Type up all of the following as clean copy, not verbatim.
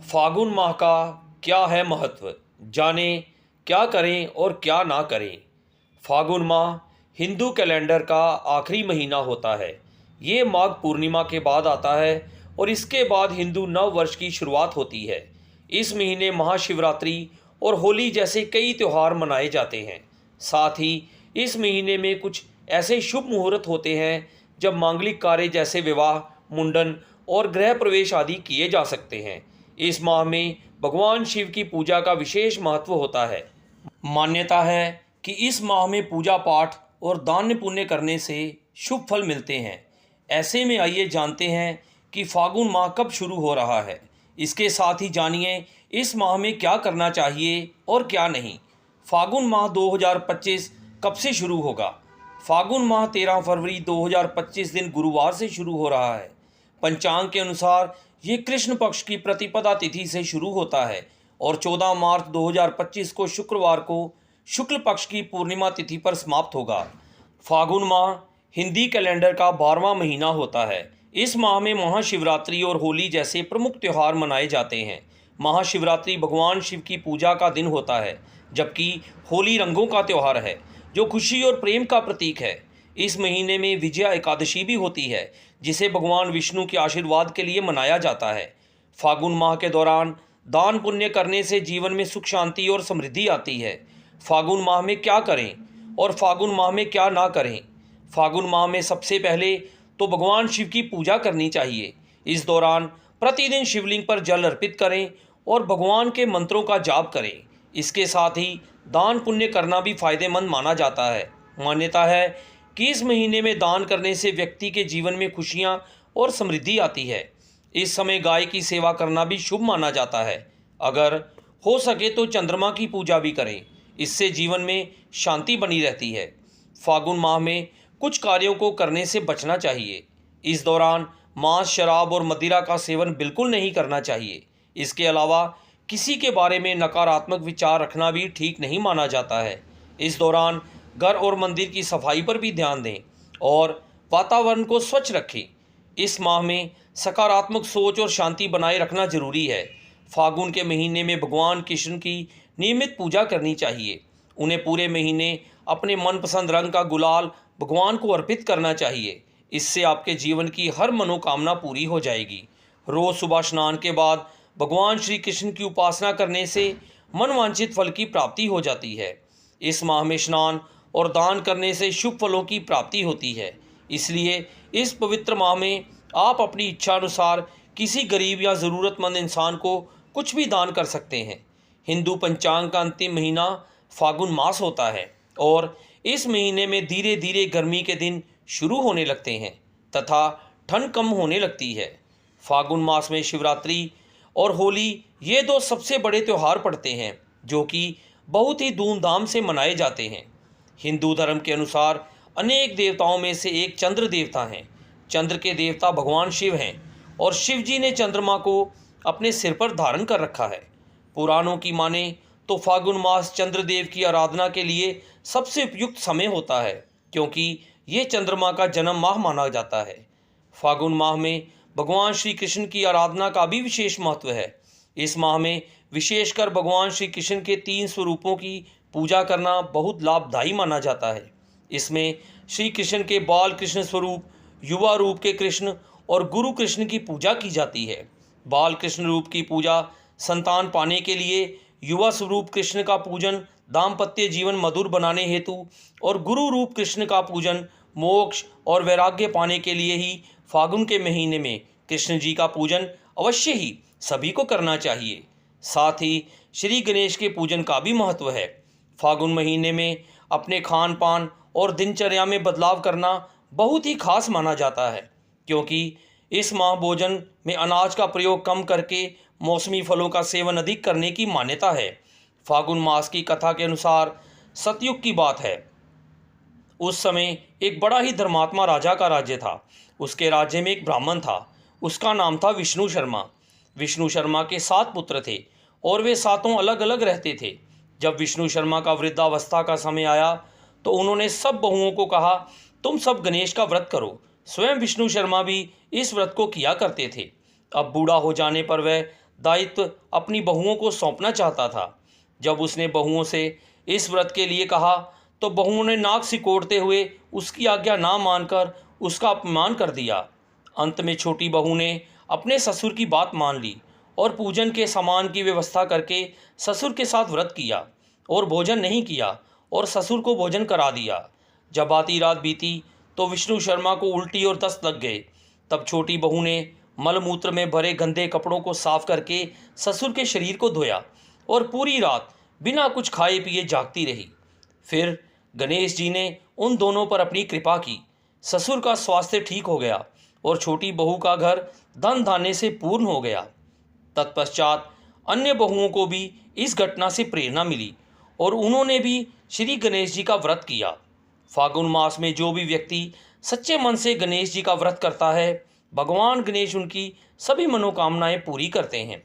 फागुन माह का क्या है महत्व, जानें क्या करें और क्या ना करें। फागुन माह हिंदू कैलेंडर का आखिरी महीना होता है। ये माघ पूर्णिमा के बाद आता है और इसके बाद हिंदू नव वर्ष की शुरुआत होती है। इस महीने महाशिवरात्रि और होली जैसे कई त्यौहार मनाए जाते हैं। साथ ही इस महीने में कुछ ऐसे शुभ मुहूर्त होते हैं जब मांगलिक कार्य जैसे विवाह, मुंडन और गृह प्रवेश आदि किए जा सकते हैं। इस माह में भगवान शिव की पूजा का विशेष महत्व होता है। मान्यता है कि इस माह में पूजा पाठ और दान पुण्य करने से शुभ फल मिलते हैं। ऐसे में आइए जानते हैं कि फागुन माह कब शुरू हो रहा है। इसके साथ ही जानिए इस माह में क्या करना चाहिए और क्या नहीं। फागुन माह 2025 कब से शुरू होगा? फागुन माह 13 फरवरी 2025 दिन गुरुवार से शुरू हो रहा है। पंचांग के अनुसार ये कृष्ण पक्ष की प्रतिपदा तिथि से शुरू होता है और 14 मार्च 2025 को शुक्रवार को शुक्ल पक्ष की पूर्णिमा तिथि पर समाप्त होगा। फागुन माह हिंदी कैलेंडर का 12वां महीना होता है। इस माह में महाशिवरात्रि और होली जैसे प्रमुख त्यौहार मनाए जाते हैं। महाशिवरात्रि भगवान शिव की पूजा का दिन होता है, जबकि होली रंगों का त्यौहार है जो खुशी और प्रेम का प्रतीक है। इस महीने में विजया एकादशी भी होती है, जिसे भगवान विष्णु के आशीर्वाद के लिए मनाया जाता है। फागुन माह के दौरान दान पुण्य करने से जीवन में सुख, शांति और समृद्धि आती है। फागुन माह में क्या करें और फागुन माह में क्या ना करें? फागुन माह में सबसे पहले तो भगवान शिव की पूजा करनी चाहिए। इस दौरान प्रतिदिन शिवलिंग पर जल अर्पित करें और भगवान के मंत्रों का जाप करें। इसके साथ ही दान पुण्य करना भी फायदेमंद माना जाता है। मान्यता है कि इस महीने में दान करने से व्यक्ति के जीवन में खुशियां और समृद्धि आती है। इस समय गाय की सेवा करना भी शुभ माना जाता है। अगर हो सके तो चंद्रमा की पूजा भी करें, इससे जीवन में शांति बनी रहती है। फागुन माह में कुछ कार्यों को करने से बचना चाहिए। इस दौरान मांस, शराब और मदिरा का सेवन बिल्कुल नहीं करना चाहिए। इसके अलावा किसी के बारे में नकारात्मक विचार रखना भी ठीक नहीं माना जाता है। इस दौरान घर और मंदिर की सफाई पर भी ध्यान दें और वातावरण को स्वच्छ रखें। इस माह में सकारात्मक सोच और शांति बनाए रखना जरूरी है। फागुन के महीने में भगवान कृष्ण की नियमित पूजा करनी चाहिए। उन्हें पूरे महीने अपने मनपसंद रंग का गुलाल भगवान को अर्पित करना चाहिए। इससे आपके जीवन की हर मनोकामना पूरी हो जाएगी। रोज सुबह स्नान के बाद भगवान श्री कृष्ण की उपासना करने से मनवांछित फल की प्राप्ति हो जाती है। इस माह में स्नान और दान करने से शुभ फलों की प्राप्ति होती है। इसलिए इस पवित्र माह में आप अपनी इच्छा अनुसार किसी गरीब या ज़रूरतमंद इंसान को कुछ भी दान कर सकते हैं। हिंदू पंचांग का अंतिम महीना फागुन मास होता है और इस महीने में धीरे धीरे गर्मी के दिन शुरू होने लगते हैं तथा ठंड कम होने लगती है। फागुन मास में शिवरात्रि और होली ये दो सबसे बड़े त्यौहार पड़ते हैं, जो कि बहुत ही धूमधाम से मनाए जाते हैं। हिंदू धर्म के अनुसार अनेक देवताओं में से एक चंद्र देवता हैं। चंद्र के देवता भगवान शिव हैं और शिव जी ने चंद्रमा को अपने सिर पर धारण कर रखा है। पुराणों की माने तो फागुन मास चंद्रदेव की आराधना के लिए सबसे उपयुक्त समय होता है, क्योंकि ये चंद्रमा का जन्म माह माना जाता है। फागुन माह में भगवान श्री कृष्ण की आराधना का भी विशेष महत्व है। इस माह में विशेषकर भगवान श्री कृष्ण के 3 स्वरूपों की पूजा करना बहुत लाभदायी माना जाता है। इसमें श्री कृष्ण के बाल कृष्ण स्वरूप, युवा रूप के कृष्ण और गुरु कृष्ण की पूजा की जाती है। बाल कृष्ण रूप की पूजा संतान पाने के लिए, युवा स्वरूप कृष्ण का पूजन दाम्पत्य जीवन मधुर बनाने हेतु और गुरु रूप कृष्ण का पूजन मोक्ष और वैराग्य पाने के लिए ही फागुन के महीने में कृष्ण जी का पूजन अवश्य ही सभी को करना चाहिए। साथ ही श्री गणेश के पूजन का भी महत्व है। फागुन महीने में अपने खान पान और दिनचर्या में बदलाव करना बहुत ही खास माना जाता है, क्योंकि इस माह भोजन में अनाज का प्रयोग कम करके मौसमी फलों का सेवन अधिक करने की मान्यता है। फागुन मास की कथा के अनुसार सतयुग की बात है। उस समय एक बड़ा ही धर्मात्मा राजा का राज्य था। उसके राज्य में एक ब्राह्मण था। उसका नाम था विष्णु शर्मा। विष्णु शर्मा के 7 पुत्र थे और वे सातों अलग अलग रहते थे। जब विष्णु शर्मा का वृद्धावस्था का समय आया तो उन्होंने सब बहुओं को कहा, तुम सब गणेश का व्रत करो। स्वयं विष्णु शर्मा भी इस व्रत को किया करते थे। अब बूढ़ा हो जाने पर वह दायित्व अपनी बहुओं को सौंपना चाहता था। जब उसने बहुओं से इस व्रत के लिए कहा तो बहुओं ने नाक सिकोड़ते हुए उसकी आज्ञा ना मानकर उसका अपमान कर दिया। अंत में छोटी बहू ने अपने ससुर की बात मान ली और पूजन के सामान की व्यवस्था करके ससुर के साथ व्रत किया और भोजन नहीं किया और ससुर को भोजन करा दिया। जब आधी रात बीती तो विष्णु शर्मा को उल्टी और दस्त लग गए। तब छोटी बहू ने मलमूत्र में भरे गंदे कपड़ों को साफ करके ससुर के शरीर को धोया और पूरी रात बिना कुछ खाए पिए जागती रही। फिर गणेश जी ने उन दोनों पर अपनी कृपा की। ससुर का स्वास्थ्य ठीक हो गया और छोटी बहू का घर धन धान्य से पूर्ण हो गया। तत्पश्चात अन्य बहुओं को भी इस घटना से प्रेरणा मिली और उन्होंने भी श्री गणेश जी का व्रत किया। फागुन मास में जो भी व्यक्ति सच्चे मन से गणेश जी का व्रत करता है, भगवान गणेश उनकी सभी मनोकामनाएं पूरी करते हैं।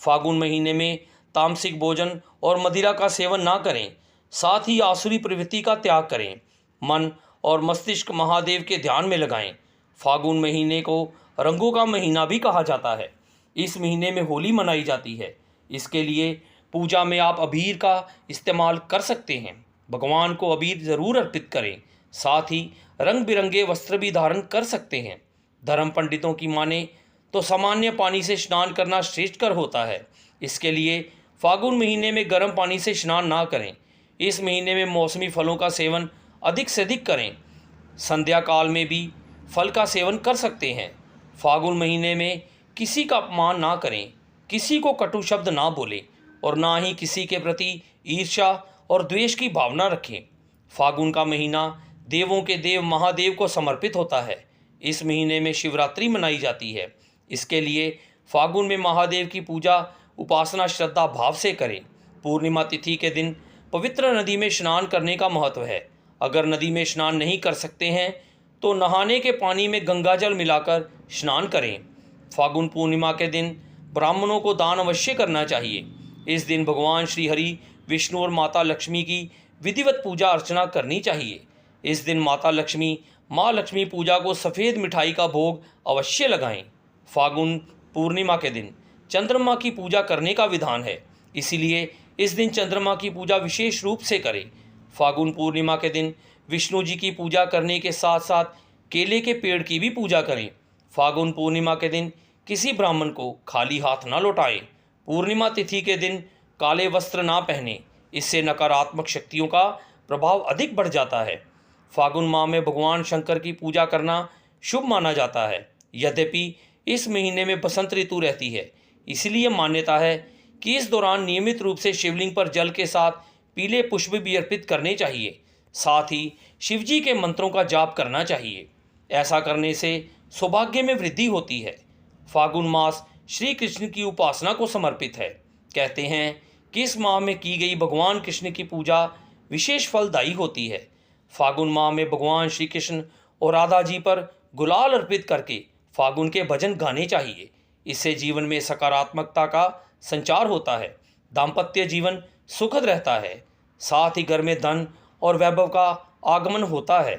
फागुन महीने में तामसिक भोजन और मदिरा का सेवन ना करें, साथ ही आसुरी प्रवृत्ति का त्याग करें। मन और मस्तिष्क महादेव के ध्यान में लगाएं। फागुन महीने को रंगों का महीना भी कहा जाता है। इस महीने में होली मनाई जाती है। इसके लिए पूजा में आप अबीर का इस्तेमाल कर सकते हैं। भगवान को अबीर ज़रूर अर्पित करें। साथ ही रंग बिरंगे वस्त्र भी धारण कर सकते हैं। धर्म पंडितों की माने तो सामान्य पानी से स्नान करना श्रेष्ठकर होता है। इसके लिए फागुन महीने में गर्म पानी से स्नान ना करें। इस महीने में मौसमी फलों का सेवन अधिक से अधिक करें। संध्या काल में भी फल का सेवन कर सकते हैं। फागुन महीने में किसी का अपमान ना करें, किसी को कटु शब्द ना बोलें और ना ही किसी के प्रति ईर्ष्या और द्वेष की भावना रखें। फागुन का महीना देवों के देव महादेव को समर्पित होता है। इस महीने में शिवरात्रि मनाई जाती है। इसके लिए फागुन में महादेव की पूजा उपासना श्रद्धा भाव से करें। पूर्णिमा तिथि के दिन पवित्र नदी में स्नान करने का महत्व है। अगर नदी में स्नान नहीं कर सकते हैं तो नहाने के पानी में गंगाजल मिलाकर स्नान करें। फागुन पूर्णिमा के दिन ब्राह्मणों को दान अवश्य करना चाहिए। इस दिन भगवान श्री हरि, विष्णु और माता लक्ष्मी की विधिवत पूजा अर्चना करनी चाहिए। इस दिन माता लक्ष्मी, माँ लक्ष्मी पूजा को सफ़ेद मिठाई का भोग अवश्य लगाएं। फागुन पूर्णिमा के दिन चंद्रमा की पूजा करने का विधान है, इसीलिए इस दिन चंद्रमा की पूजा विशेष रूप से करें। फागुन पूर्णिमा के दिन विष्णु जी की पूजा करने के साथ साथ केले के पेड़ की भी पूजा करें। फागुन पूर्णिमा के दिन किसी ब्राह्मण को खाली हाथ न लौटाएं। पूर्णिमा तिथि के दिन काले वस्त्र ना पहने, इससे नकारात्मक शक्तियों का प्रभाव अधिक बढ़ जाता है। फागुन माह में भगवान शंकर की पूजा करना शुभ माना जाता है। यद्यपि इस महीने में बसंत ऋतु रहती है, इसलिए मान्यता है कि इस दौरान नियमित रूप से शिवलिंग पर जल के साथ पीले पुष्प भी अर्पित करने चाहिए। साथ ही शिवजी के मंत्रों का जाप करना चाहिए। ऐसा करने से सौभाग्य में वृद्धि होती है। फागुन मास श्री कृष्ण की उपासना को समर्पित है। कहते हैं कि इस माह में की गई भगवान कृष्ण की पूजा विशेष फलदायी होती है। फागुन माह में भगवान श्री कृष्ण और राधा जी पर गुलाल अर्पित करके फागुन के भजन गाने चाहिए। इससे जीवन में सकारात्मकता का संचार होता है। दाम्पत्य जीवन सुखद रहता है। साथ ही घर में धन और वैभव का आगमन होता है।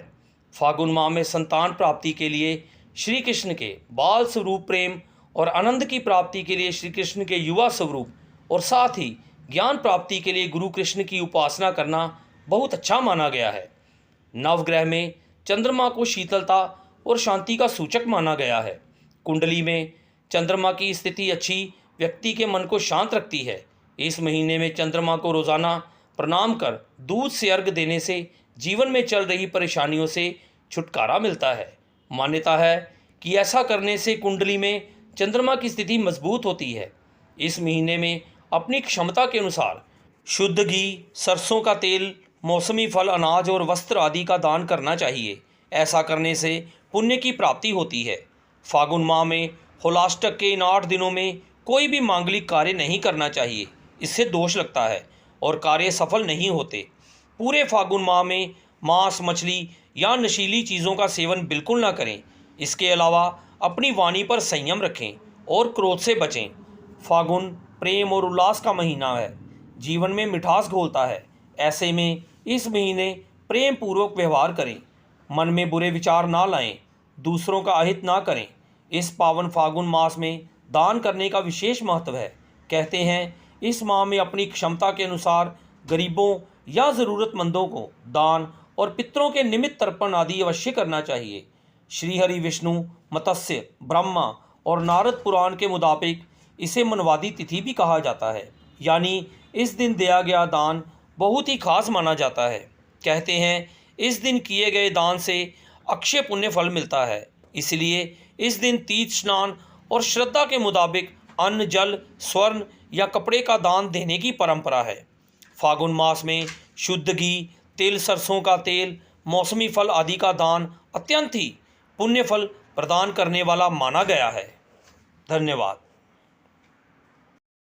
फागुन माह में संतान प्राप्ति के लिए श्री कृष्ण के बाल स्वरूप प्रेम और आनंद की प्राप्ति के लिए श्री कृष्ण के युवा स्वरूप और साथ ही ज्ञान प्राप्ति के लिए गुरु कृष्ण की उपासना करना बहुत अच्छा माना गया है। नवग्रह में चंद्रमा को शीतलता और शांति का सूचक माना गया है। कुंडली में चंद्रमा की स्थिति अच्छी व्यक्ति के मन को शांत रखती है। इस महीने में चंद्रमा को रोजाना प्रणाम कर दूध से अर्घ देने से जीवन में चल रही परेशानियों से छुटकारा मिलता है। मान्यता है कि ऐसा करने से कुंडली में चंद्रमा की स्थिति मजबूत होती है। इस महीने में अपनी क्षमता के अनुसार शुद्ध घी, सरसों का तेल, मौसमी फल, अनाज और वस्त्र आदि का दान करना चाहिए। ऐसा करने से पुण्य की प्राप्ति होती है। फागुन माह में होलाष्टक के इन 8 दिनों में कोई भी मांगलिक कार्य नहीं करना चाहिए, इससे दोष लगता है और कार्य सफल नहीं होते। पूरे फागुन माह में मांस, मछली या नशीली चीज़ों का सेवन बिल्कुल ना करें। इसके अलावा अपनी वाणी पर संयम रखें और क्रोध से बचें। फागुन प्रेम और उल्लास का महीना है, जीवन में मिठास घोलता है। ऐसे में इस महीने प्रेम पूर्वक व्यवहार करें, मन में बुरे विचार ना लाएं, दूसरों का अहित ना करें। इस पावन फागुन मास में दान करने का विशेष महत्व है। कहते हैं इस माह में अपनी क्षमता के अनुसार गरीबों या ज़रूरतमंदों को दान और पितरों के निमित्त तर्पण आदि अवश्य करना चाहिए। श्रीहरि, विष्णु, मत्स्य, ब्रह्मा और नारद पुराण के मुताबिक इसे मनवादी तिथि भी कहा जाता है, यानी इस दिन दिया गया दान बहुत ही खास माना जाता है। कहते हैं इस दिन किए गए दान से अक्षय पुण्य फल मिलता है, इसलिए इस दिन तीर्थ स्नान और श्रद्धा के मुताबिक अन्न, जल, स्वर्ण या कपड़े का दान देने की परंपरा है। फागुन मास में शुद्ध घी, तिल, सरसों का तेल, मौसमी फल आदि का दान अत्यंत ही पुण्य फल प्रदान करने वाला माना गया है। धन्यवाद।